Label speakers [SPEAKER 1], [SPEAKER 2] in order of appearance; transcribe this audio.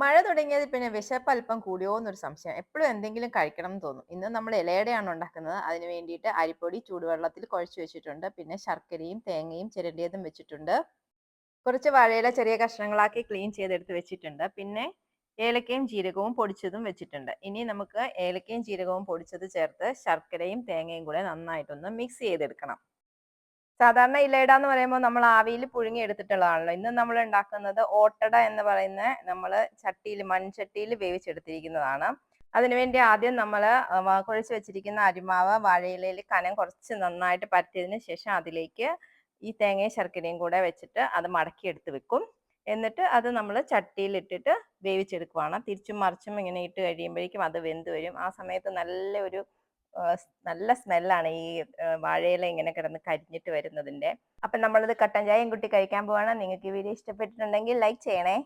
[SPEAKER 1] മഴ തുടങ്ങിയതിൽ പിന്നെ വിശപ്പ് അല്പം കൂടിയോ എന്നൊരു സംശയം. എപ്പോഴും എന്തെങ്കിലും കഴിക്കണം എന്ന് തോന്നും. ഇന്ന് നമ്മൾ ഇലയടയാണ് ഉണ്ടാക്കുന്നത്. അതിന് വേണ്ടിയിട്ട് അരിപ്പൊടി ചൂടുവെള്ളത്തിൽ കുഴച്ച് വെച്ചിട്ടുണ്ട്. പിന്നെ ശർക്കരയും തേങ്ങയും ചിരണ്ടിയതും വെച്ചിട്ടുണ്ട്. കുറച്ച് വാഴയില ചെറിയ കഷ്ണങ്ങളാക്കി ക്ലീൻ ചെയ്തെടുത്ത് വെച്ചിട്ടുണ്ട്. പിന്നെ ഏലക്കയും ജീരകവും പൊടിച്ചതും വെച്ചിട്ടുണ്ട്. ഇനി നമുക്ക് ഏലക്കയും ജീരകവും പൊടിച്ചത് ചേർത്ത് ശർക്കരയും തേങ്ങയും കൂടെ നന്നായിട്ടൊന്ന് മിക്സ് ചെയ്തെടുക്കണം. സാധാരണ ഇലയിട എന്ന് പറയുമ്പോൾ നമ്മൾ ആവിയിൽ പുഴുങ്ങി എടുത്തിട്ടുള്ളതാണല്ലോ. ഇന്ന് നമ്മൾ ഉണ്ടാക്കുന്നത് ഓട്ടട എന്ന് പറയുന്ന നമ്മൾ മൺചട്ടിയിൽ വേവിച്ചെടുത്തിരിക്കുന്നതാണ്. അതിനുവേണ്ടി ആദ്യം നമ്മൾ കുഴച്ച് വെച്ചിരിക്കുന്ന അരിമാവ് വാഴയിലയിൽ കനം കുറച്ച് നന്നായിട്ട് പരത്തിയതിന് ശേഷം അതിലേക്ക് ഈ തേങ്ങയും ശർക്കരയും കൂടെ വെച്ചിട്ട് അത് മടക്കി എടുത്ത് വെക്കും. എന്നിട്ട് അത് നമ്മൾ ചട്ടിയിൽ ഇട്ടിട്ട് വേവിച്ചെടുക്കുവാണ്. തിരിച്ചും മറിച്ചും ഇങ്ങനെ ഇട്ട് കഴിയുമ്പോഴേക്കും അത് വെന്ത് വരും. ആ സമയത്ത് നല്ല സ്മെല്ലാണ് ഈ വാഴയില ഇങ്ങനെ കിടന്ന് കരിഞ്ഞിട്ട് വരുന്നതിന്റെ. അപ്പൊ നമ്മളിത് കട്ടൻ ചായയും കുട്ടി കഴിക്കാൻ പോവാണ്. നിങ്ങൾക്ക് ഈ വീഡിയോ ഇഷ്ടപ്പെട്ടിട്ടുണ്ടെങ്കിൽ ലൈക്ക് ചെയ്യണേ.